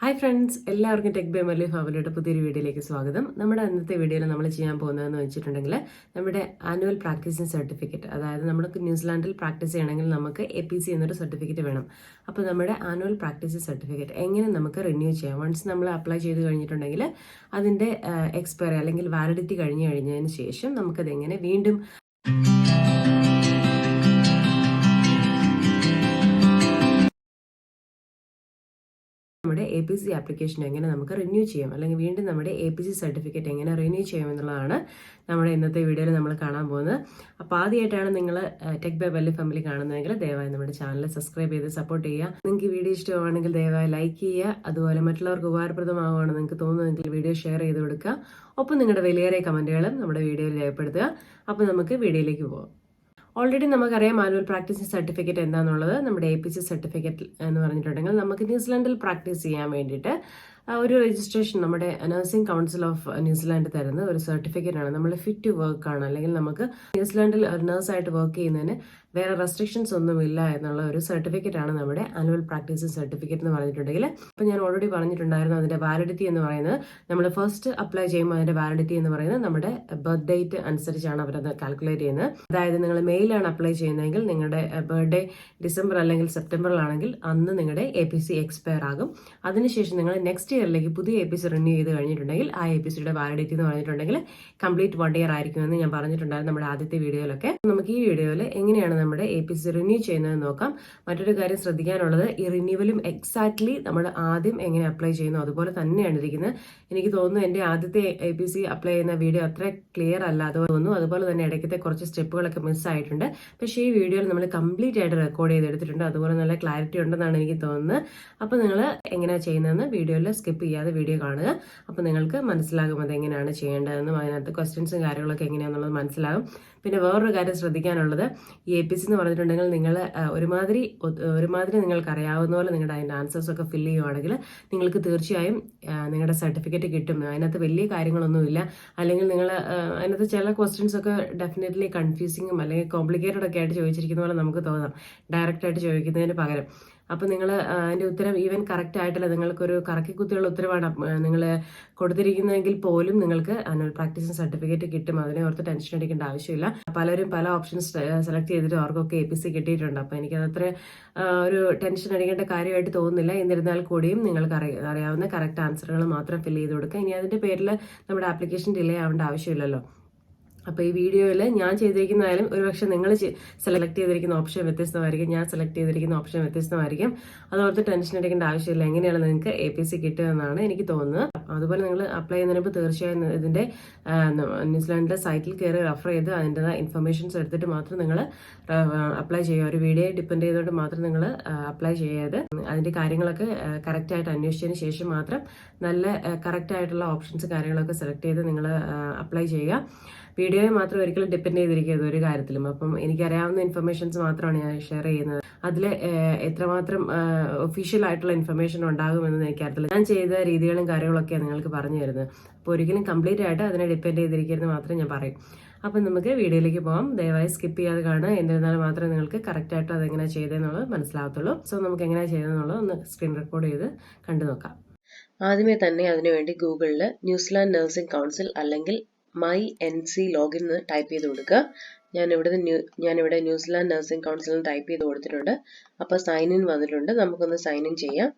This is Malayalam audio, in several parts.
Hi friends, എല്ലാവർക്കും ടെക് ബൈ മല്ലു ഫാമിലിയുടെ പുതിയൊരു വീഡിയോയിലേക്ക് സ്വാഗതം. നമ്മുടെ ഇന്നത്തെ വീഡിയോയിൽ നമ്മൾ ചെയ്യാൻ പോകുന്നതെന്ന് വെച്ചിട്ടുണ്ടെങ്കിൽ നമ്മുടെ ആനുവൽ പ്രാക്ടീസിംഗ് സർട്ടിഫിക്കറ്റ്, അതായത് നമുക്ക് ന്യൂസിലാൻഡിൽ പ്രാക്ടീസ് ചെയ്യണമെങ്കിൽ നമുക്ക് APC എന്നൊരു സർട്ടിഫിക്കറ്റ് വേണം. അപ്പോൾ നമ്മുടെ ആനുവൽ പ്രാക്ടീസിംഗ് സർട്ടിഫിക്കറ്റ് എങ്ങനെ നമുക്ക് റിന്യൂ ചെയ്യാം? വൺസ് നമ്മൾ അപ്ലൈ ചെയ്ത് കഴിഞ്ഞിട്ടുണ്ടെങ്കിൽ അതിൻ്റെ എക്സ്പയറി അല്ലെങ്കിൽ വാലിഡിറ്റി കഴിഞ്ഞതിന് ശേഷം നമുക്കത് എങ്ങനെ വീണ്ടും നമ്മുടെ APC ആപ്ലിക്കേഷൻ എങ്ങനെ നമുക്ക് റിന്യൂ ചെയ്യാം, അല്ലെങ്കിൽ വീണ്ടും നമ്മുടെ APC സർട്ടിഫിക്കറ്റ് എങ്ങനെ റിന്യൂ ചെയ്യാം എന്നുള്ളതാണ് നമ്മുടെ ഇന്നത്തെ വീഡിയോയിൽ നമ്മൾ കാണാൻ പോകുന്നത്. അപ്പോൾ ആദ്യമായിട്ടാണ് നിങ്ങൾ ടെക് ബൈ മല്ലു ഫാമിലി കാണുന്നതെങ്കിൽ ദയവായി നമ്മുടെ ചാനൽ സബ്സ്ക്രൈബ് ചെയ്ത് സപ്പോർട്ട് ചെയ്യുക. നിങ്ങൾക്ക് വീഡിയോ ഇഷ്ടമാണെങ്കിൽ ദയവായി ലൈക്ക് ചെയ്യുക. അതുപോലെ മറ്റുള്ളവർക്ക് ഉപകാരപ്രദമാവുകയാണ് നിങ്ങൾക്ക് തോന്നുന്നതെങ്കിൽ വീഡിയോ ഷെയർ ചെയ്ത് കൊടുക്കുക. ഒപ്പം നിങ്ങളുടെ വിലയേറിയ കമൻറ്റുകളും നമ്മുടെ വീഡിയോയിൽ രേഖപ്പെടുത്തുക. അപ്പോൾ നമുക്ക് വീഡിയോയിലേക്ക് പോകാം. ഓൾറെഡി നമുക്കറിയാം ആനുവൽ പ്രാക്ടീസിംഗ് സർട്ടിഫിക്കറ്റ് എന്താണെന്നുള്ളത്. നമ്മുടെ APC സർട്ടിഫിക്കറ്റ് എന്ന് പറഞ്ഞിട്ടുണ്ടെങ്കിൽ നമുക്ക് ന്യൂസിലാൻഡിൽ പ്രാക്ടീസ് ചെയ്യാൻ വേണ്ടിയിട്ട് ഒരു രജിസ്ട്രേഷൻ നമ്മുടെ നഴ്സിംഗ് കൗൺസിൽ ഓഫ് ന്യൂസിലാൻഡ് തരുന്ന ഒരു സർട്ടിഫിക്കറ്റ് ആണ്. നമ്മൾ ഫിറ്റ് ടു വർക്ക് ആണ്, അല്ലെങ്കിൽ നമുക്ക് ന്യൂസിലാൻഡിൽ ഒരു നഴ്സായിട്ട് വർക്ക് ചെയ്യുന്നതിന് വേറെ റെസ്ട്രിക്ഷൻസ് ഒന്നുമില്ല എന്നുള്ള ഒരു സർട്ടിഫിക്കറ്റ് ആണ് നമ്മുടെ ആനുവൽ പ്രാക്ടീസിംഗ് സർട്ടിഫിക്കറ്റ് എന്ന് പറഞ്ഞിട്ടുണ്ടെങ്കിൽ. അപ്പോൾ ഞാൻ ഓൾറെഡി പറഞ്ഞിട്ടുണ്ടായിരുന്നു അതിന്റെ വാലിഡിറ്റി എന്ന് പറയുന്നത് നമ്മൾ ഫസ്റ്റ് അപ്ലൈ ചെയ്യുമ്പോൾ അതിന്റെ വാലിഡിറ്റി എന്ന് പറയുന്നത് നമ്മുടെ ബർത്ത് ഡേറ്റ് അനുസരിച്ചാണ് അവരത് കാൽക്കുലേറ്റ് ചെയ്യുന്നത്. അതായത് നിങ്ങൾ മെയിലാണ് അപ്ലൈ ചെയ്യുന്നതെങ്കിൽ നിങ്ങളുടെ ബർത്ത്ഡേ ഡിസംബർ അല്ലെങ്കിൽ സെപ്റ്റംബറിലാണെങ്കിൽ അന്ന് നിങ്ങളുടെ APC എക്സ്പയർ ആകും. അതിനുശേഷം നിങ്ങൾ നെക്സ്റ്റ് ഇയറിലേക്ക് പുതിയ APC റിന്യൂ ചെയ്ത് കഴിഞ്ഞിട്ടുണ്ടെങ്കിൽ ആ APCയുടെ വാലിഡിറ്റി എന്ന് പറഞ്ഞിട്ടുണ്ടെങ്കിൽ കംപ്ലീറ്റ് 1 ഇയർ ആയിരിക്കുമെന്ന് ഞാൻ പറഞ്ഞിട്ടുണ്ടായിരുന്നു നമ്മുടെ ആദ്യത്തെ വീഡിയോയിലൊക്കെ. നമുക്ക് ഈ വീഡിയോയിൽ എങ്ങനെയാണ് നമ്മുടെ APC റിന്യൂ ചെയ്യുന്നത് നോക്കാം. മറ്റൊരു കാര്യം ശ്രദ്ധിക്കാനുള്ളത്, ഈ റിന്യൂവലും എക്സാക്ട്ലി നമ്മൾ ആദ്യം എങ്ങനെ അപ്ലൈ ചെയ്യുന്നു അതുപോലെ തന്നെയാണ് ഇരിക്കുന്നത്. എനിക്ക് തോന്നുന്നു എൻ്റെ ആദ്യത്തെ APC അപ്ലൈ ചെയ്യുന്ന വീഡിയോ അത്ര ക്ലിയർ അല്ല തോന്നുന്നു. അതുപോലെ തന്നെ ഇടയ്ക്കത്തെ കുറച്ച് സ്റ്റെപ്പുകളൊക്കെ മിസ്സായിട്ടുണ്ട്. പക്ഷേ ഈ വീഡിയോയിൽ നമ്മൾ കംപ്ലീറ്റ് ആയിട്ട് റെക്കോർഡ് ചെയ്തെടുത്തിട്ടുണ്ട്. അതുപോലെ നല്ല ക്ലാരിറ്റി ഉണ്ടെന്നാണ് എനിക്ക് തോന്നുന്നത്. അപ്പോൾ നിങ്ങൾ എങ്ങനെയാണ് ചെയ്യുന്നതെന്ന് വീഡിയോയിൽ സ്കിപ്പ് ചെയ്യാതെ വീഡിയോ കാണുക. അപ്പോൾ നിങ്ങൾക്ക് മനസ്സിലാകും അത് എങ്ങനെയാണ് ചെയ്യേണ്ടതെന്നും അതിനകത്ത് ക്വസ്റ്റ്യൻസും കാര്യങ്ങളൊക്കെ എങ്ങനെയാണെന്നുള്ളത് മനസ്സിലാകും. പിന്നെ വേറൊരു കാര്യം ശ്രദ്ധിക്കാനുള്ളത്, ഈ APC എന്ന് പറഞ്ഞിട്ടുണ്ടെങ്കിൽ നിങ്ങൾ ഒരുമാതിരി നിങ്ങൾക്ക് അറിയാവുന്ന പോലെ നിങ്ങളുടെ അതിൻ്റെ ആൻസേഴ്സ് ഒക്കെ ഫില്ല് ചെയ്യുവാണെങ്കിൽ നിങ്ങൾക്ക് തീർച്ചയായും നിങ്ങളുടെ സർട്ടിഫിക്കറ്റ് കിട്ടും. അതിനകത്ത് വലിയ കാര്യങ്ങളൊന്നുമില്ല. അല്ലെങ്കിൽ നിങ്ങൾ അതിനകത്ത് ചില ക്വസ്റ്റ്യൻസ് ഒക്കെ ഡെഫിനറ്റ്ലി കൺഫ്യൂസിങ്ങും അല്ലെങ്കിൽ കോംപ്ലിക്കേറ്റഡ് ഒക്കെ ആയിട്ട് ചോദിച്ചിരിക്കുന്ന പോലെ നമുക്ക് തോന്നാം, ഡയറക്റ്റ് ആയിട്ട് ചോദിക്കുന്നതിന് പകരം. അപ്പോൾ നിങ്ങൾ അതിൻ്റെ ഉത്തരം ഈവൻ കറക്റ്റ് ആയിട്ടല്ല, നിങ്ങൾക്കൊരു കറക്കി കുത്തിയുള്ള ഉത്തരവാണ് നിങ്ങൾ കൊടുത്തിരിക്കുന്നതെങ്കിൽ പോലും നിങ്ങൾക്ക് ആനുവൽ പ്രാക്ടീസിംഗ് സർട്ടിഫിക്കറ്റ് കിട്ടും. അതിനെ ഓർത്ത് ടെൻഷൻ അടിക്കേണ്ട ആവശ്യമില്ല. പലരും പല ഓപ്ഷൻസ് സെലക്ട് ചെയ്തിട്ട് അവർക്കൊക്കെ APC കിട്ടിയിട്ടുണ്ട്. അപ്പോൾ എനിക്കതത്ര ഒരു ടെൻഷൻ അടിക്കേണ്ട കാര്യമായിട്ട് തോന്നുന്നില്ല. എന്നിരുന്നാൽ കൂടിയും നിങ്ങൾക്ക് അറിയാവുന്ന കറക്റ്റ് ആൻസറുകൾ മാത്രം ഫില്ല് ചെയ്ത് കൊടുക്കുക. ഇനി അതിൻ്റെ പേരിൽ നമ്മുടെ ആപ്ലിക്കേഷൻ ഡിലേ ആവേണ്ട ആവശ്യമില്ലല്ലോ. അപ്പോൾ ഈ വീഡിയോയിൽ ഞാൻ ചെയ്തിരിക്കുന്നതായാലും ഒരുപക്ഷെ നിങ്ങൾ സെലക്ട് ചെയ്തിരിക്കുന്ന ഓപ്ഷൻ വ്യത്യസ്തമായിരിക്കും, ഞാൻ സെലക്ട് ചെയ്തിരിക്കുന്ന ഓപ്ഷൻ വ്യത്യസ്തമായിരിക്കും. അതോർത്ത് ടെൻഷൻ അടിക്കേണ്ട ആവശ്യമില്ല. എങ്ങനെയാണ് നിങ്ങൾക്ക് APC കിട്ടുക എന്നാണ് എനിക്ക് തോന്നുന്നത്. അതുപോലെ നിങ്ങൾ അപ്ലൈ ചെയ്യുന്നതിന് മുമ്പ് തീർച്ചയായും ഇതിൻ്റെ ന്യൂസിലാൻഡിലെ സൈറ്റിൽ കയറി റെഫർ ചെയ്ത് അതിൻ്റെതായ ഇൻഫർമേഷൻസ് എടുത്തിട്ട് മാത്രം നിങ്ങൾ അപ്ലൈ ചെയ്യുക. ഒരു വീഡിയോ ഡിപ്പെൻഡ് ചെയ്തുകൊണ്ട് മാത്രം നിങ്ങൾ അപ്ലൈ ചെയ്യാതെ അതിൻ്റെ കാര്യങ്ങളൊക്കെ കറക്റ്റായിട്ട് അന്വേഷിച്ചതിന് ശേഷം മാത്രം നല്ല കറക്റ്റായിട്ടുള്ള ഓപ്ഷൻസ് കാര്യങ്ങളൊക്കെ സെലക്ട് ചെയ്ത് നിങ്ങൾ അപ്ലൈ ചെയ്യുക. വീഡിയോയെ മാത്രം ഒരിക്കലും ഡിപ്പെൻഡ് ചെയ്തിരിക്കരുത് ഒരു കാര്യത്തിലും. അപ്പം എനിക്കറിയാവുന്ന ഇൻഫർമേഷൻസ് മാത്രമാണ് ഞാൻ ഷെയർ ചെയ്യുന്നത്. അതിൽ എത്രമാത്രം ഒഫീഷ്യൽ ആയിട്ടുള്ള ഇൻഫർമേഷൻ ഉണ്ടാകുമെന്ന് എനിക്കറിയത്തില്ല. ഞാൻ ചെയ്ത രീതികളും കാര്യങ്ങളൊക്കെയാണ് നിങ്ങൾക്ക് പറഞ്ഞു തരുന്നത്. അപ്പോൾ ഒരിക്കലും കംപ്ലീറ്റ് ആയിട്ട് അതിനെ ഡിപ്പെൻഡ് ചെയ്തിരിക്കരുത് മാത്രം ഞാൻ പറയും. അപ്പം നമുക്ക് വീഡിയോയിലേക്ക് പോകാം. ദയവായി സ്കിപ്പ് ചെയ്യാതെ കാണുക. എന്നിരുന്നാൽ മാത്രമേ നിങ്ങൾക്ക് കറക്റ്റായിട്ട് അതെങ്ങനെയാണ് ചെയ്തതെന്നുള്ളത് മനസ്സിലാകത്തുള്ളൂ. സോ നമുക്ക് എങ്ങനെയാണ് ചെയ്തതെന്നുള്ളത് ഒന്ന് സ്ക്രീൻ റെക്കോർഡ് ചെയ്ത് കണ്ടു നോക്കാം. ആദ്യമേ തന്നെ അതിനുവേണ്ടി ഗൂഗിളിൽ ന്യൂസിലാൻഡ് നഴ്സിംഗ് കൗൺസിൽ അല്ലെങ്കിൽ MyNC ലോഗിൻ എന്ന് ടൈപ്പ് ചെയ്ത് കൊടുക്കുക. ഞാനിവിടെ ന്യൂസിലാൻഡ് നഴ്സിംഗ് കൗൺസിൽ ടൈപ്പ് ചെയ്ത് കൊടുത്തിട്ടുണ്ട്. അപ്പോൾ സൈൻ ഇൻ വന്നിട്ടുണ്ട്. നമുക്കൊന്ന് സൈൻ ഇൻ ചെയ്യാം.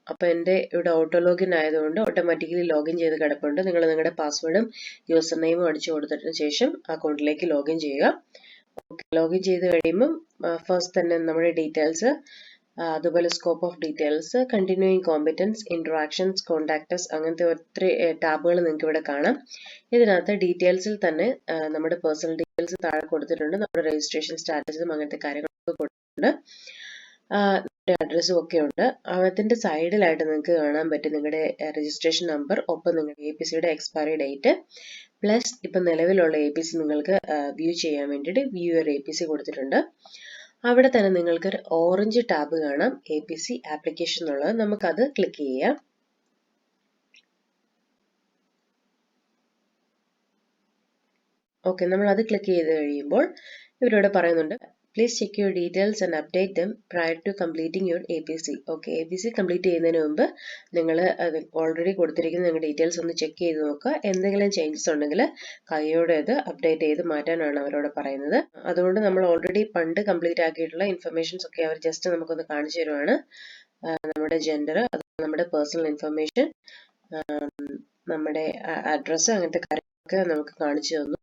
അപ്പോൾ എൻ്റെ ഇവിടെ ഓട്ടോ ലോഗിൻ ആയതുകൊണ്ട് ഓട്ടോമാറ്റിക്കലി ലോഗിൻ ചെയ്ത് കിടപ്പുണ്ട്. നിങ്ങൾ നിങ്ങളുടെ പാസ്വേഡും യൂസർ നെയിമും അടിച്ചു കൊടുത്തതിന് ശേഷം അക്കൗണ്ടിലേക്ക് ലോഗിൻ ചെയ്യുക. ലോഗിൻ ചെയ്ത് കഴിയുമ്പം ഫസ്റ്റ് തന്നെ നമ്മുടെ ഡീറ്റെയിൽസ്, അതുപോലെ scope of details, continuing competence, interactions, contacts, അങ്ങനത്തെ ഒത്തിരി ടാബുകൾ നിങ്ങൾക്ക് ഇവിടെ കാണാം. ഇതിനകത്ത് ഡീറ്റെയിൽസിൽ തന്നെ നമ്മുടെ പേഴ്സണൽ ഡീറ്റെയിൽസ് താഴെ കൊടുത്തിട്ടുണ്ട്. നമ്മുടെ രജിസ്ട്രേഷൻ സ്റ്റാറ്റസും അങ്ങനത്തെ കാര്യങ്ങളൊക്കെ കൊടുത്തിട്ടുണ്ട്. അഡ്രസ്സും ഒക്കെ ഉണ്ട്. അതിന്റെ സൈഡിലായിട്ട് നിങ്ങൾക്ക് കാണാൻ പറ്റും നിങ്ങളുടെ രജിസ്ട്രേഷൻ നമ്പർ, ഒപ്പം നിങ്ങളുടെ APCയുടെ എക്സ്പയറി ഡേറ്റ്, പ്ലസ് ഇപ്പം നിലവിലുള്ള APC നിങ്ങൾക്ക് വ്യൂ ചെയ്യാൻ വേണ്ടിയിട്ട് വ്യൂ യുവർ APC കൊടുത്തിട്ടുണ്ട്. അവിടെ തന്നെ നിങ്ങൾക്ക് ഒരു ഓറഞ്ച് ടാബ് കാണാം, APC ആപ്ലിക്കേഷൻ എന്നുള്ളത്. നമുക്കത് ക്ലിക്ക് ചെയ്യാം. ഓക്കെ, നമ്മൾ അത് ക്ലിക്ക് ചെയ്ത് കഴിയുമ്പോൾ ഇവരോട് പറയുന്നുണ്ട് Please check your details and update them prior to completing your APC. Okay, APC complete ചെയ്യുന്നതിന് മുമ്പ് നിങ്ങൾ ഓൾറെഡി കൊടുത്തിരിക്കുന്ന നിങ്ങളുടെ ഡീറ്റെയിൽസ് ഒന്ന് ചെക്ക് ചെയ്ത് നോക്കുക. എന്തെങ്കിലും ചേഞ്ചസ് ഉണ്ടെങ്കിൽ കൈയോടെ അത് അപ്ഡേറ്റ് ചെയ്ത് മാറ്റാനാണ് അവരോട് പറയുന്നത്. അതുകൊണ്ട് നമ്മൾ ഓൾറെഡി പണ്ട് കംപ്ലീറ്റ് ആക്കിയിട്ടുള്ള ഇൻഫർമേഷൻസ് ഒക്കെ അവർ ജസ്റ്റ് നമുക്കൊന്ന് കാണിച്ചു തരുവാണ്. നമ്മുടെ ജെൻഡർ, നമ്മുടെ പേഴ്സണൽ ഇൻഫർമേഷൻ, നമ്മുടെ അഡ്രസ്സ്, അങ്ങനത്തെ കാര്യങ്ങളൊക്കെ നമുക്ക് കാണിച്ചു തന്നു.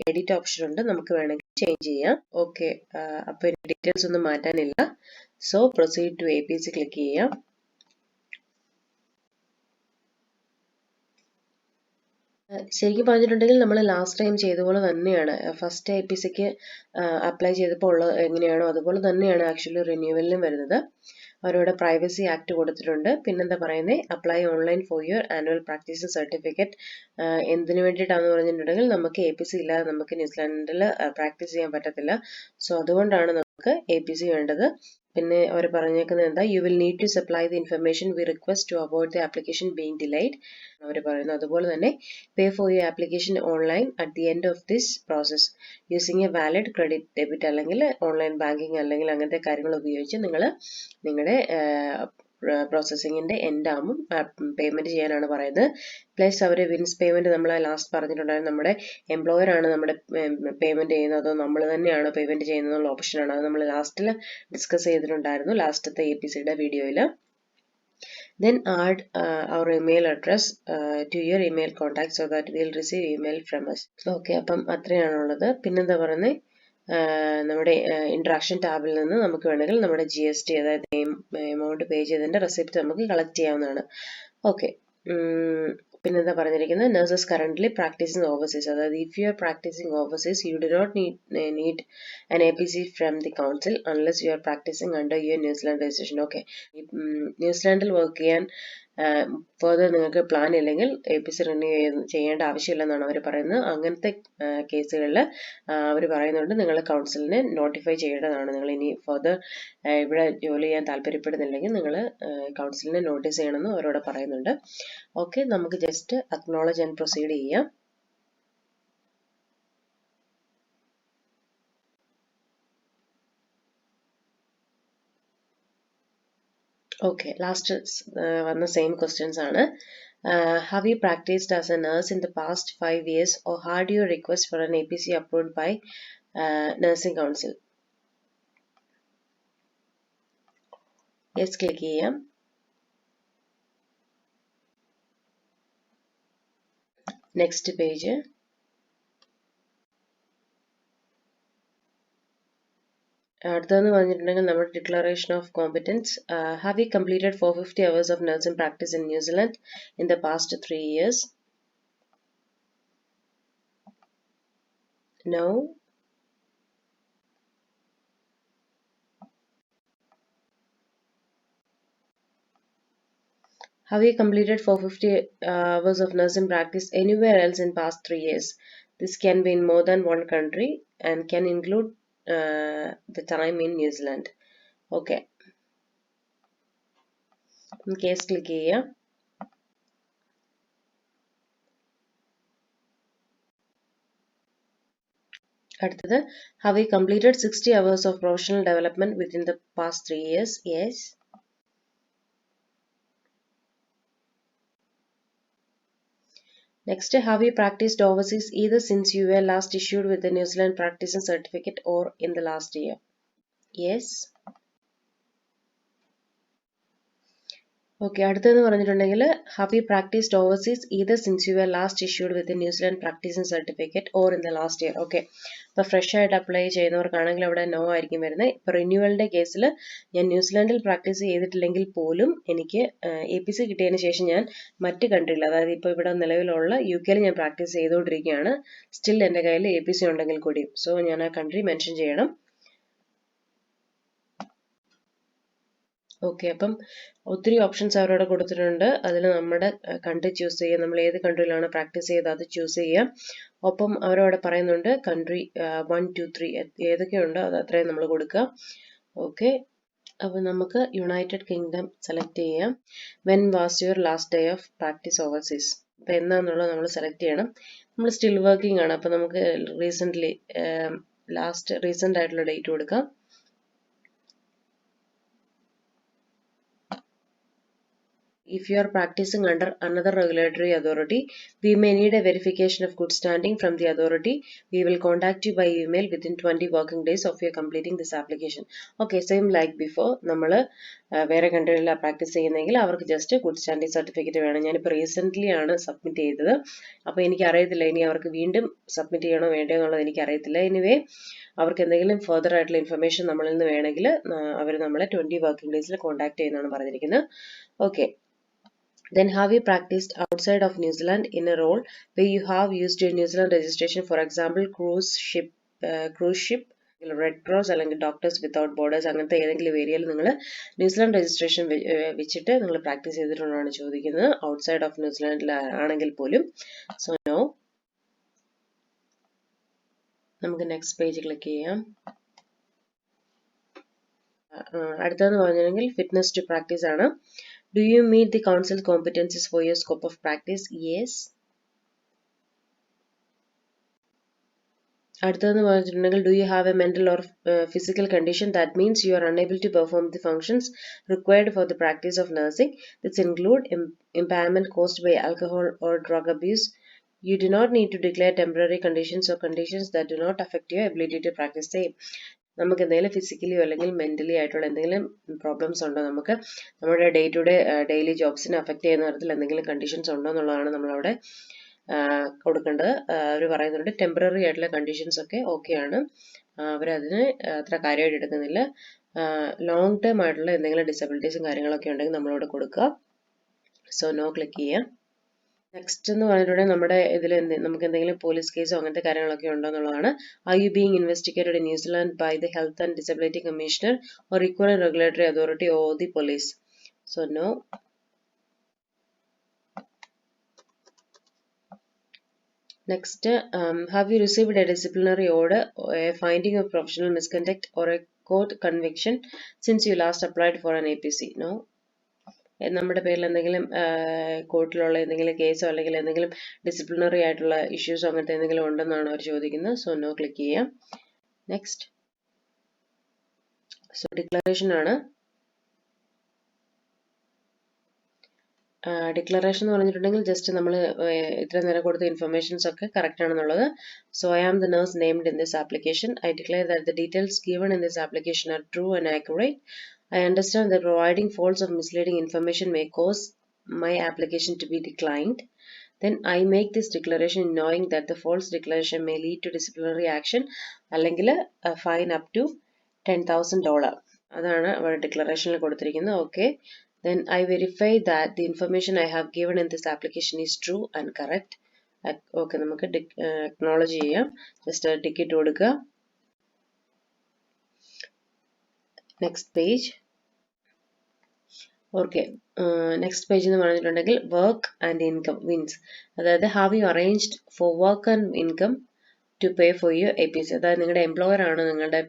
എഡിറ്റ് ഓപ്ഷൻ ഉണ്ട്, നമുക്ക് വേണമെങ്കിൽ ചേഞ്ച് ചെയ്യാം. ഓക്കെ, അപ്പോൾ ഡീറ്റെയിൽസ് ഒന്നും മാറ്റാനില്ല. So proceed to APC click ചെയ്യാം. ശരിക്കും പറഞ്ഞിട്ടുണ്ടെങ്കിൽ നമ്മൾ ലാസ്റ്റ് ടൈം ചെയ്ത പോലെ തന്നെയാണ്. ഫസ്റ്റ് APCക്ക് അപ്ലൈ ചെയ്തപ്പോൾ ഉള്ളത് എങ്ങനെയാണോ അതുപോലെ തന്നെയാണ് ആക്ച്വലി റിന്യൂവലിനും വരുന്നത്. അവരോട് പ്രൈവസി ആക്ട് കൊടുത്തിട്ടുണ്ട്. പിന്നെന്താ പറയുന്നത്, apply online for your annual practising certificate. എന്തിനു വേണ്ടിയിട്ടാണെന്ന് പറഞ്ഞിട്ടുണ്ടെങ്കിൽ നമുക്ക് APC ഇല്ലാതെ നമുക്ക് ന്യൂസിലാൻഡിൽ പ്രാക്ടീസ് ചെയ്യാൻ പറ്റത്തില്ല. സോ അതുകൊണ്ടാണ് നമുക്ക് APC വേണ്ടത്. പിന്നെ അവർ പറഞ്ഞേക്കുന്നത് എന്താ, you will need to supply the information we request to avoid the application being delayed. അവർ പറയുന്നു. അതുപോലെ തന്നെ pay for your application online at the end of this process using a valid credit debit അല്ലെങ്കിൽ ഓൺലൈൻ ബാങ്കിങ് അല്ലെങ്കിൽ അങ്ങനത്തെ കാര്യങ്ങൾ ഉപയോഗിച്ച് നിങ്ങൾ നിങ്ങളുടെ പ്രോസസ്സിങ്ങിന്റെ എൻഡ് ആകുമ്പോൾ പേയ്മെന്റ് ചെയ്യാനാണ് പറയുന്നത്. പ്ലസ് അവർ വിൻസ് പേയ്മെന്റ് നമ്മൾ ലാസ്റ്റ് പറഞ്ഞിട്ടുണ്ടായിരുന്നു, നമ്മുടെ എംപ്ലോയർ ആണ് നമ്മുടെ പേയ്മെന്റ് ചെയ്യുന്നത് അതോ നമ്മൾ തന്നെയാണ് പേയ്മെന്റ് ചെയ്യുന്നതെന്നുള്ള ഓപ്ഷനാണ്. അത് നമ്മൾ ലാസ്റ്റിൽ ഡിസ്കസ് ചെയ്തിട്ടുണ്ടായിരുന്നു, ലാസ്റ്റത്തെ APCയുടെ വീഡിയോയിൽ. Then add our email address to your email contact so that we'll receive email from us. Okay, അപ്പം അത്രയാണുള്ളത്. പിന്നെന്താ പറയുന്നത്, നമ്മുടെ ഇൻട്രാക്ഷൻ ടാബിൽ നിന്ന് നമുക്ക് വേണമെങ്കിൽ നമ്മുടെ GST അതായത് എമൗണ്ട് പേ ചെയ്തതിന്റെ റെസിപ്റ്റ് നമുക്ക് കളക്ട് ചെയ്യാവുന്നതാണ്. ഓക്കെ, പിന്നെന്താ പറഞ്ഞിരിക്കുന്നത്, നഴ്സസ് കറന്റ്ലി പ്രാക്ടീസിങ് ഓവർസീസ്. അതായത് if you are practising overseas you do not need an APC from the council unless you are practicing under your Newzeland registration. Okay, ന്യൂസിലാൻഡിൽ വർക്ക് ചെയ്യാൻ ഫർദർ നിങ്ങൾക്ക് പ്ലാൻ ഇല്ലെങ്കിൽ APC റിന്യൂ ചെയ്യേണ്ട ആവശ്യമില്ലെന്നാണ് അവർ പറയുന്നത്. അങ്ങനത്തെ കേസുകളിൽ അവർ പറയുന്നുണ്ട് നിങ്ങൾ കൗൺസിലിനെ നോട്ടിഫൈ ചെയ്യേണ്ടതാണ്. നിങ്ങൾ ഇനി ഫർദർ ഇവിടെ ജോലി ചെയ്യാൻ താല്പര്യപ്പെടുന്നില്ലെങ്കിൽ നിങ്ങൾ കൗൺസിലിനെ നോട്ടീസ് ചെയ്യണമെന്ന് അവരോട് പറയുന്നുണ്ട്. ഓക്കെ, നമുക്ക് ജസ്റ്റ് അക്നോളജ് ആൻഡ് പ്രൊസീഡ് ചെയ്യാം. Okay, last one the same questions ആണ്. Have you practiced as a nurse in the past 5 years or had your request for an APC approved by Nursing Council? Yes, click ചെയ്യാം. Next page. അടുത്തതെന്ന് പറഞ്ഞിട്ടുണ്ടെങ്കിൽ നമ്മുടെ declaration of competence. Have you completed 450 hours of nursing practice in New Zealand in the past 3 years? No. Have you completed 450 hours of nursing practice anywhere else in past 3 years? This can be in more than one country and can include the time in New Zealand. Okay. Case click ചെയ്യാം. അടുത്തത്, have you completed 60 hours of professional development within the past 3 years? Yes. Next, have you practiced overseas either since you were last issued with the New Zealand practicing certificate or in the last year? Yes. Okay, അടുത്തെന്ന് പറഞ്ഞിട്ടുണ്ടെങ്കിൽ have you practiced overseas either since you were last issued with the New Zealand practicing certificate or in the last year? Okay, ഇപ്പോൾ ഫ്രഷ് ആയിട്ട് അപ്ലൈ ചെയ്യുന്നവർക്കാണെങ്കിൽ അവിടെ നോ ആയിരിക്കും വരുന്നത്. ഇപ്പോൾ റിന്യൂവലിന്റെ കേസിൽ ഞാൻ ന്യൂസിലാൻഡിൽ പ്രാക്ടീസ് ചെയ്തിട്ടില്ലെങ്കിൽ പോലും എനിക്ക് APC കിട്ടിയതിന് ശേഷം ഞാൻ മറ്റ് കൺട്രിയിൽ, അതായത് ഇപ്പോൾ ഇവിടെ നിലവിലുള്ള UK ഞാൻ പ്രാക്ടീസ് ചെയ്തുകൊണ്ടിരിക്കുകയാണ്, സ്റ്റിൽ എൻ്റെ കയ്യിൽ APC ഉണ്ടെങ്കിൽ കൂടി. സോ ഞാൻ ആ കൺട്രി മെൻഷൻ ചെയ്യണം. ഓക്കെ, അപ്പം ഒത്തിരി ഓപ്ഷൻസ് അവരവിടെ കൊടുത്തിട്ടുണ്ട്. അതിൽ നമ്മുടെ കൺട്രി ചൂസ് ചെയ്യുക, നമ്മൾ ഏത് കൺട്രിയിലാണ് പ്രാക്ടീസ് ചെയ്ത് അത് ചൂസ് ചെയ്യാം. ഒപ്പം അവരവിടെ പറയുന്നുണ്ട് കൺട്രി 1, 2, 3 ഏതൊക്കെയുണ്ടോ അത് അത്രയും നമ്മൾ കൊടുക്കുക. ഓക്കെ, അപ്പോൾ നമുക്ക് യുണൈറ്റഡ് കിങ്ഡം സെലക്ട് ചെയ്യാം. When was your last day of practice overseas? അപ്പോൾ എന്നാന്നുള്ളത് നമ്മൾ സെലക്ട് ചെയ്യണം. നമ്മൾ സ്റ്റിൽ വർക്കിംഗ് ആണ്, അപ്പോൾ നമുക്ക് റീസെൻ്റ്ലി ലാസ്റ്റ് റീസെന്റ് ആയിട്ടുള്ള ഡേറ്റ് കൊടുക്കാം. If you are practicing under another regulatory authority, we may need a verification of good standing from the authority. We will contact you by email within 20 working days of your completing this application. Okay, same like before. നമ്മൾ വേറെ കൺട്രിയിലാണ് പ്രാക്ടീസ് ചെയ്യുന്നതെങ്കിൽ അവർക്ക് ജസ്റ്റ് ഗുഡ് സ്റ്റാൻഡിംഗ് സർട്ടിഫിക്കറ്റ് വേണം. ഞാനിപ്പോൾ റീസെൻ്റ്ലി ആണ് സബ്മിറ്റ് ചെയ്തത്. അപ്പോൾ എനിക്കറിയത്തില്ല ഇനി അവർക്ക് വീണ്ടും സബ്മിറ്റ് ചെയ്യണോ വേണ്ടയോ എന്നുള്ളത് എനിക്കറിയത്തില്ല. എനിവേ അവർക്ക് എന്തെങ്കിലും ഫർദർ ആയിട്ടുള്ള ഇൻഫർമേഷൻ നമ്മളിൽ നിന്ന് വേണമെങ്കിൽ അവർ നമ്മളെ 20 വർക്കിംഗ് ഡേയ്സിൽ കോൺടാക്ട് ചെയ്യുന്നതാണ് പറഞ്ഞിരിക്കുന്നത്. Okay. Then have you practiced outside of New Zealand in a role where you have used your New Zealand registration, for example, cruise ship, Red Cross അല്ലെങ്കിൽ Doctors Without Borders അങ്ങനത്തെ ഏതെങ്കിലും ഏരിയയിൽ നിങ്ങൾ ന്യൂസിലാൻഡ് രജിസ്ട്രേഷൻ വെച്ചിട്ട് നിങ്ങൾ പ്രാക്ടീസ് ചെയ്തിട്ടുണ്ടോ ചോദിക്കുന്നത്. ഔട്ട്സൈഡ് ഓഫ് ന്യൂസിലാൻഡിൽ ആണെങ്കിൽ പോലും. So no. നമുക്ക് നെക്സ്റ്റ് പേജ് ക്ലിക്ക് ചെയ്യാം. അടുത്തതെന്ന് പറഞ്ഞിട്ടുണ്ടെങ്കിൽ ഫിറ്റ്നസ് ടു പ്രാക്ടീസ് ആണ്. Do you meet the council competencies for your scope of practice? Yes. അടുത്തതെന്ന് പറഞ്ഞിട്ടുണ്ടെങ്കിൽ do you have a mental or physical condition that means you are unable to perform the functions required for the practice of nursing? This include impairment caused by alcohol or drug abuse. You do not need to declare temporary conditions or conditions that do not affect your ability to practice same. നമുക്ക് എന്തെങ്കിലും ഫിസിക്കലിയോ അല്ലെങ്കിൽ മെന്റലി ആയിട്ടുള്ള എന്തെങ്കിലും പ്രോബ്ലംസ് ഉണ്ടോ, നമുക്ക് നമ്മുടെ ഡേ ടു ഡേ ഡെയിലി ജോബ്സിനെ അഫക്റ്റ് ചെയ്യുന്ന തരത്തിൽ എന്തെങ്കിലും കണ്ടീഷൻസ് ഉണ്ടോ എന്നുള്ളതാണ് നമ്മളവിടെ കൊടുക്കേണ്ടത്. അവർ പറയുന്നുണ്ട് ടെമ്പററി ആയിട്ടുള്ള കണ്ടീഷൻസ് ഒക്കെ ഓക്കെയാണ്, അവരതിന് അത്ര കാര്യമായിട്ട് എടുക്കുന്നില്ല. ലോങ് ടേം ആയിട്ടുള്ള എന്തെങ്കിലും ഡിസബിലിറ്റീസും കാര്യങ്ങളൊക്കെ ഉണ്ടെങ്കിൽ നമ്മളോട് കൊടുക്കുക. സോ നോ ക്ലിക്ക് ചെയ്യാം. നെക്സ്റ്റ് എന്ന് പറഞ്ഞിട്ടുണ്ടെങ്കിൽ നമ്മുടെ ഇതിൽ നമുക്ക് എന്തെങ്കിലും പോലീസ് കേസോ അങ്ങനത്തെ കാര്യങ്ങളൊക്കെ ഉണ്ടോ എന്നുള്ളതാണ്. Are you being investigated in New Zealand by the health and disability commissioner or equivalent regulatory authority or the police? So no. Next, have you received a disciplinary order, a finding of professional misconduct or a court conviction since you last applied for an APC? No. നമ്മുടെ പേരിൽ എന്തെങ്കിലും കോർട്ടിലുള്ള എന്തെങ്കിലും കേസോ അല്ലെങ്കിൽ എന്തെങ്കിലും ഡിസിപ്ലിനറി ആയിട്ടുള്ള ഇഷ്യൂസോ അങ്ങനത്തെ എന്തെങ്കിലും ഉണ്ടെന്നാണ് അവർ ചോദിക്കുന്നത്. സോ നോ ക്ലിക്ക് ചെയ്യാം. നെക്സ്റ്റ്. സോ ഡിക്ലറേഷൻ ആണ്. ഡിക്ലറേഷൻ എന്ന് പറഞ്ഞിട്ടുണ്ടെങ്കിൽ ജസ്റ്റ് നമ്മൾ ഇത്ര നേരം കൊടുത്ത ഇൻഫർമേഷൻസ് ഒക്കെ കറക്റ്റ് ആണെന്നുള്ളത്. So I am the nurse named in this application. I declare that the details given in this application are true and accurate. I understand that providing false or misleading information may cause my application to be declined. Then I make this declaration knowing that the false declaration may lead to disciplinary action അല്ലെങ്കിൽ a fine up to $10,000. അതാണ് അവിടെ ഡിക്ലറേഷനിൽ കൊടുത്തിരിക്കുന്നത്. Okay. Then I verify that the information I have given in this application is true and correct. Okay, നമുക്ക് acknowledge ചെയ്യാം. ജസ്റ്റ് ടിക്കറ്റ് കൊടുക്കുക. Next page. Okay, next page എന്ന് പറഞ്ഞിട്ടുണ്ടെങ്കിൽ വർക്ക് ആൻഡ് ഇൻകം മീൻസ്, അതായത് have you arranged for work and income to pay for your APC. അതായത് നിങ്ങളുടെ എംപ്ലോയർ ആണ് നിങ്ങളുടെ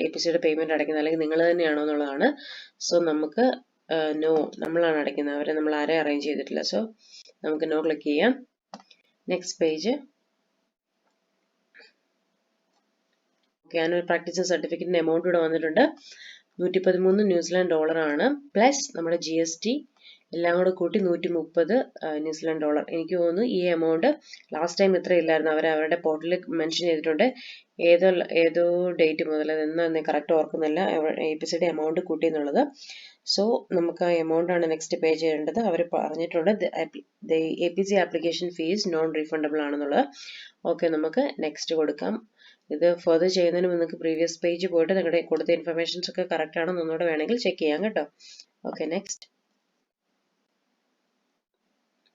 APCയുടെ പേയ്മെന്റ് അടയ്ക്കുന്നത് അല്ലെങ്കിൽ നിങ്ങൾ തന്നെയാണോ എന്നുള്ളതാണ്. സോ നമുക്ക് നോ, നമ്മളാണ് അടയ്ക്കുന്നത്, അവരെ നമ്മൾ ആരെയും അറേഞ്ച് ചെയ്തിട്ടില്ല. സോ നമുക്ക് നോ ക്ലിക്ക് ചെയ്യാം. Next page. Okay, annual practice സർട്ടിഫിക്കറ്റിന്റെ എമൗണ്ട് ഇവിടെ വന്നിട്ടുണ്ട്. $113 ന്യൂസിലാൻഡ് ഡോളർ ആണ്. പ്ലസ് നമ്മുടെ GST എല്ലാം കൂടെ കൂട്ടി $130 ന്യൂസിലാൻഡ് ഡോളർ. എനിക്ക് തോന്നുന്നു ഈ എമൗണ്ട് ലാസ്റ്റ് ടൈം ഇത്ര ഇല്ലായിരുന്നു, അവരുടെ പോർട്ടലിൽ മെൻഷൻ ചെയ്തിട്ടുണ്ട്. ഏതോ ഡേറ്റ് മുതൽ എന്നാന്ന് കറക്റ്റ് ഓർക്കുന്നില്ല APCയുടെ എമൗണ്ട് കൂട്ടി എന്നുള്ളത്. സോ നമുക്ക് ആ എമൗണ്ട് ആണ് നെക്സ്റ്റ് പേ ചെയ്യേണ്ടത്. അവർ പറഞ്ഞിട്ടുണ്ട് APC application fees non refundable ആണെന്നുള്ളത്. ഓക്കെ, നമുക്ക് നെക്സ്റ്റ് കൊടുക്കാം. ഇത് ഫർദർ ചെയ്യുന്നതിന് നിങ്ങൾക്ക് പ്രീവിയസ് പേജ് പോയിട്ട് നിങ്ങളുടെ കൊടുത്ത ഇൻഫർമേഷൻസ് ഒക്കെ കറക്റ്റ് ആണെന്ന് ഒന്നുകൂടെ വേണമെങ്കിൽ ചെക്ക് ചെയ്യാം കേട്ടോ. Okay, next.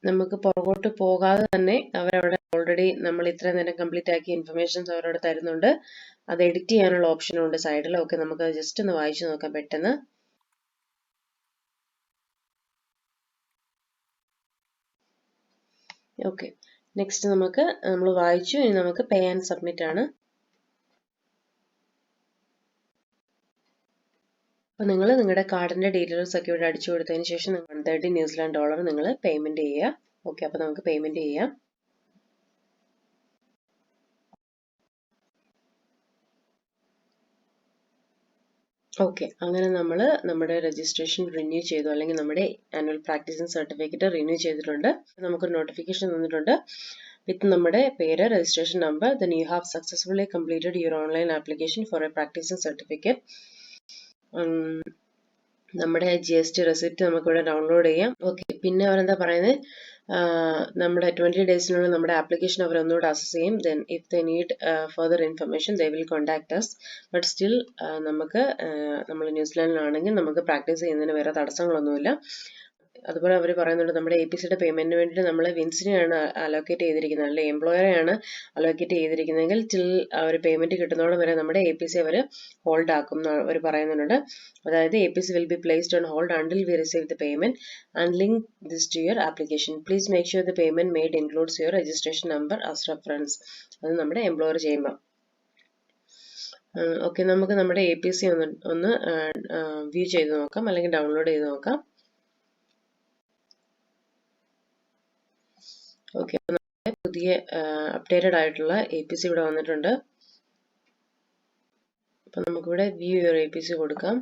നമുക്ക് പുറകോട്ട് പോകാതെ തന്നെ അവരവിടെ ഓൾറെഡി നമ്മൾ ഇത്രയും നേരം കംപ്ലീറ്റ് ആക്കിയ ഇൻഫർമേഷൻസ് അവരവിടെ തരുന്നുണ്ട്. അത് എഡിറ്റ് ചെയ്യാനുള്ള ഓപ്ഷനും ഉണ്ട് സൈഡിൽ. ഓക്കെ, നമുക്ക് അത് ജസ്റ്റ് ഒന്ന് വായിച്ചു നോക്കാം പെട്ടെന്ന്. ഓക്കെ, നെക്സ്റ്റ് നമ്മൾ വായിച്ചു. ഇനി നമുക്ക് പേ ആൻഡ് സബ്മിറ്റ് ആണ്. അപ്പോൾ നിങ്ങൾ നിങ്ങളുടെ കാർഡിന്റെ ഡീറ്റെയിൽസ് ഒക്കെ ഇവിടെ അടിച്ചു കൊടുത്തതിന് ശേഷം $130 ന്യൂസിലാൻഡ് ഡോളർ നിങ്ങൾ പേയ്മെന്റ് ചെയ്യുക. ഓക്കെ, അപ്പോൾ നമുക്ക് പേയ്മെന്റ് ചെയ്യാം. ഓക്കെ, അങ്ങനെ നമ്മൾ നമ്മുടെ രജിസ്ട്രേഷൻ റിന്യൂ ചെയ്തു, അല്ലെങ്കിൽ നമ്മുടെ ആനുവൽ പ്രാക്ടീസിംഗ് സർട്ടിഫിക്കറ്റ് റിന്യൂ ചെയ്തിട്ടുണ്ട്. നമുക്കൊരു നോട്ടിഫിക്കേഷൻ തന്നിട്ടുണ്ട് വിത്ത് നമ്മുടെ പേര്, registration number, then you have successfully completed your online application for A practising certificate. നമ്മുടെ GST റെസിപ്റ്റ് നമുക്കിവിടെ ഡൗൺലോഡ് ചെയ്യാം. ഓക്കെ, പിന്നെ അവരെന്താ പറയുന്നത്, നമ്മുടെ 20 ഡേയ്സിനുള്ളിൽ നമ്മുടെ ആപ്ലിക്കേഷൻ അവർ ഒന്നുകൂടെ അസസ് ചെയ്യും. Then if they need further information they will contact us. But still നമുക്ക് നമ്മൾ ന്യൂസിലാൻഡിലാണെങ്കിൽ നമുക്ക് പ്രാക്ടീസ് ചെയ്യുന്നതിന് വേറെ തടസ്സങ്ങളൊന്നുമില്ല. അതുപോലെ അവർ പറയുന്നുണ്ട് നമ്മുടെ APCയുടെ പേയ്മെന്റിന് വേണ്ടിയിട്ട് നമ്മൾ വിൻസിനെയാണ് അലോക്കേറ്റ് ചെയ്തിരിക്കുന്നത്, അല്ലെങ്കിൽ എംപ്ലോയറെയാണ് അലോക്കേറ്റ് ചെയ്തിരിക്കുന്നതെങ്കിൽ ടിൽ അവർ പേയ്മെന്റ് കിട്ടുന്നതോടെ വരെ നമ്മുടെ APC അവർ ഹോൾഡ് ആക്കും എന്ന് അവർ പറയുന്നുണ്ട്. അതായത് APC will be placed on hold until we receive the payment and link this to your application. Please make sure the payment made includes your registration number as reference. അത് നമ്മുടെ എംപ്ലോയർ ചെയ്യുമ്പോൾ. ഓക്കെ, നമുക്ക് നമ്മുടെ APC ഒന്ന് വ്യൂ ചെയ്ത് നോക്കാം, അല്ലെങ്കിൽ ഡൗൺലോഡ് ചെയ്ത് നോക്കാം. ഓക്കെ, പുതിയ അപ്ഡേറ്റഡ് ആയിട്ടുള്ള APC ഇവിടെ വന്നിട്ടുണ്ട്. അപ്പൊ നമുക്കിവിടെ വ്യൂ യുവർ APC കൊടുക്കാം.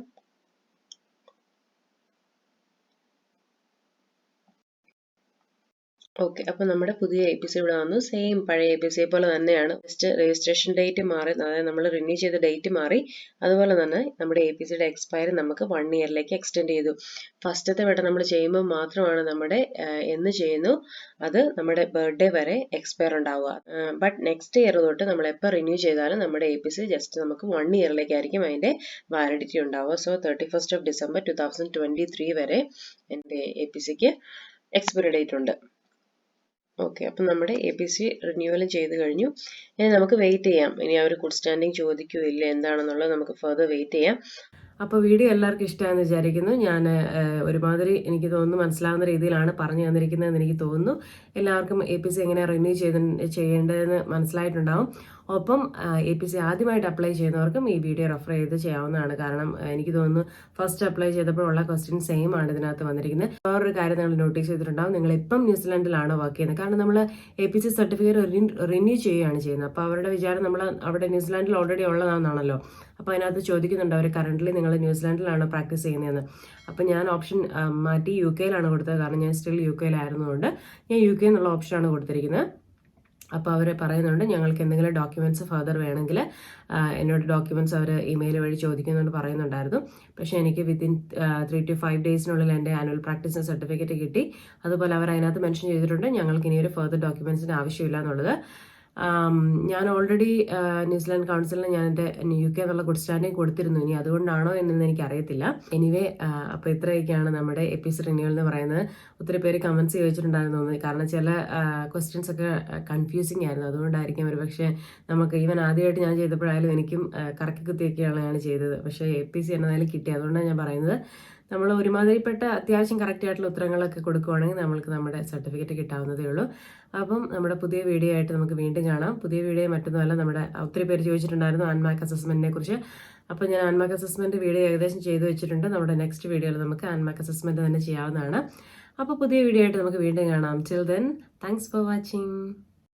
ഓക്കെ, അപ്പൊ നമ്മുടെ പുതിയ APC ഇവിടെ വന്നു. സെയിം പഴയ APC പോലെ തന്നെയാണ്. ജസ്റ്റ് രജിസ്ട്രേഷൻ ഡേറ്റ് മാറി, അതായത് നമ്മൾ റിന്യൂ ചെയ്ത ഡേറ്റ് മാറി. അതുപോലെ തന്നെ നമ്മുടെ APCയുടെ എക്സ്പയറി നമുക്ക് 1 ഇയറിലേക്ക് എക്സ്റ്റെൻഡ് ചെയ്തു. ഫസ്റ്റത്തെ വട്ടം നമ്മൾ ചെയ്യുമ്പോൾ മാത്രമാണ് നമ്മുടെ എന്ന് ചെയ്യുന്നു അത് നമ്മുടെ ബർത്ത്ഡേ വരെ എക്സ്പയർ ഉണ്ടാവുക. ബട്ട് നെക്സ്റ്റ് ഇയർ തൊട്ട് നമ്മൾ എപ്പോൾ റിന്യൂ ചെയ്താലും നമ്മുടെ APC ജസ്റ്റ് നമുക്ക് 1 ഇയറിലേക്കായിരിക്കും അതിന്റെ വാലിഡിറ്റി ഉണ്ടാവുക. സോ 31st of December 2023 വരെ എൻ്റെ APCക്ക് എക്സ്പയറി ഡേറ്റ് ഉണ്ട്. ഓക്കെ, അപ്പം നമ്മുടെ APC റിന്യൂവലും ചെയ്ത് കഴിഞ്ഞു. ഇനി നമുക്ക് വെയിറ്റ് ചെയ്യാം, ഇനി അവർ ഗുഡ് സ്റ്റാൻഡിങ് ചോദിക്കുകയോ ഇല്ല എന്താണെന്നുള്ളത് നമുക്ക് ഫർദർ വെയിറ്റ് ചെയ്യാം. അപ്പോൾ വീഡിയോ എല്ലാവർക്കും ഇഷ്ടമാണെന്ന് വിചാരിക്കുന്നു. ഞാൻ ഒരുമാതിരി എനിക്ക് തോന്നുന്നു മനസ്സിലാവുന്ന രീതിയിലാണ് പറഞ്ഞു തന്നിരിക്കുന്നതെന്ന് എനിക്ക് തോന്നുന്നു. എല്ലാവർക്കും APC എങ്ങനെ റിന്യൂ ചെയ്യേണ്ടതെന്ന് മനസ്സിലായിട്ടുണ്ടാവും. ഒപ്പം APC ആദ്യമായിട്ട് അപ്ലൈ ചെയ്യുന്നവർക്കും ഈ വീഡിയോ റെഫർ ചെയ്ത് ചെയ്യാവുന്നതാണ്. കാരണം എനിക്ക് തോന്നുന്നു ഫസ്റ്റ് അപ്ലൈ ചെയ്തപ്പോഴുള്ള ക്വസ്റ്റ്യൻ സെയിം ആണ് ഇതിനകത്ത് വന്നിരിക്കുന്നത്. വേറൊരു കാര്യം നിങ്ങൾ നോട്ടീസ് ചെയ്തിട്ടുണ്ടാവും, നിങ്ങൾ ഇപ്പം ന്യൂസിലാൻഡിലാണോ വർക്ക് ചെയ്യുന്നത്. കാരണം നമ്മൾ APC സർട്ടിഫിക്കറ്റ് റിന്യൂ ചെയ്യുകയാണ് ചെയ്യുന്നത്. അപ്പോൾ അവരുടെ വിചാരം നമ്മൾ അവിടെ ന്യൂസിലാൻഡിൽ ഓൾറെഡി ഉള്ളതാണെന്നാണല്ലോ. അപ്പോൾ അതിനകത്ത് ചോദിക്കുന്നുണ്ട് അവർ കറൻ്റ്ലി നിങ്ങൾ ന്യൂസിലാൻഡിലാണോ പ്രാക്ടീസ് ചെയ്യുന്നതെന്ന്. അപ്പോൾ ഞാൻ ഓപ്ഷൻ മാറ്റി UK-യിലാണ് കൊടുത്തത്. കാരണം ഞാൻ സ്റ്റിൽ UK-യിലായിരുന്നതുകൊണ്ട് ഞാൻ UK എന്നുള്ള ഓപ്ഷനാണ് കൊടുത്തിരിക്കുന്നത്. അപ്പോൾ അവർ പറയുന്നുണ്ട് ഞങ്ങൾക്ക് എന്തെങ്കിലും ഡോക്യുമെൻറ്റ്സ് ഫർദർ വേണമെങ്കിൽ എന്നോട് ഡോക്യുമെൻറ്റ്സ് അവർ ഇമെയിൽ വഴി ചോദിക്കുന്നുണ്ട് പറയുന്നുണ്ടായിരുന്നു. പക്ഷേ എനിക്ക് വിത്തിൻ 3 to 5 ഡേയ്സിനുള്ളിൽ എൻ്റെ ആനുവൽ പ്രാക്ടീസ് സർട്ടിഫിക്കറ്റ് കിട്ടി. അതുപോലെ അവർ അതിനകത്ത് മെൻഷൻ ചെയ്തിട്ടുണ്ട് ഞങ്ങൾക്ക് ഇനിയൊരു ഫർദർ ഡോക്യുമെൻറ്റ്സിന് ആവശ്യമില്ല എന്നുള്ളത്. ഞാൻ ഓൾറെഡി ന്യൂസിലാൻഡ് കൗൺസിലിന് ഞാൻ എൻ്റെ UK എന്നുള്ള ഗുഡ് സ്റ്റാൻഡിങ് കൊടുത്തിരുന്നു. ഇനി അതുകൊണ്ടാണോ എന്നൊന്നും എനിക്കറിയത്തില്ല. എനിവേ അപ്പോൾ ഇത്രയൊക്കെയാണ് നമ്മുടെ APC റിന്യൂവൽ എന്ന് പറയുന്നത്. ഒത്തിരി പേര് കമൻസ് ചോദിച്ചിട്ടുണ്ടായിരുന്നു തോന്നുന്നു. കാരണം ചില ക്വസ്റ്റ്യൻസ് ഒക്കെ കൺഫ്യൂസിങ് ആയിരുന്നു. അതുകൊണ്ടായിരിക്കും ഒരു പക്ഷേ നമുക്ക് ഈവൻ ആദ്യമായിട്ട് ഞാൻ ചെയ്തപ്പോഴായാലും എനിക്കും കറക്കി കുത്തിയൊക്കെയാണ് ഞാൻ ചെയ്തത്. പക്ഷേ APC എന്നതായാലും കിട്ടി. അതുകൊണ്ടാണ് ഞാൻ പറയുന്നത് നമ്മൾ ഒരുമാതിരിപ്പെട്ട അത്യാവശ്യം കറക്റ്റ് ആയിട്ടുള്ള ഉത്തരങ്ങളൊക്കെ കൊടുക്കുവാണെങ്കിൽ നമ്മൾക്ക് നമ്മുടെ സർട്ടിഫിക്കറ്റ് കിട്ടാവുന്നതേ ഉള്ളൂ. അപ്പം നമ്മുടെ പുതിയ വീഡിയോ ആയിട്ട് നമുക്ക് വീണ്ടും കാണാം. പുതിയ വീഡിയോ മറ്റൊന്നുമല്ല, നമ്മുടെ ഒത്തിരി പേര് ചോദിച്ചിട്ടുണ്ടായിരുന്നു ആൻമാർക്ക് അസസ്മെന്റിനെ കുറിച്ച്. അപ്പോൾ ഞാൻ ആൻമാർക്ക് അസസ്മെന്റ് വീഡിയോ ഏകദേശം ചെയ്തു വെച്ചിട്ടുണ്ട്. നമ്മുടെ നെക്സ്റ്റ് വീഡിയോയിൽ നമുക്ക് ആൻമാർക്ക് അസസ്മെന്റ് തന്നെ ചെയ്യാവുന്നതാണ്. അപ്പോൾ പുതിയ വീഡിയോ ആയിട്ട് നമുക്ക് വീണ്ടും കാണാം. Till then thanks for watching.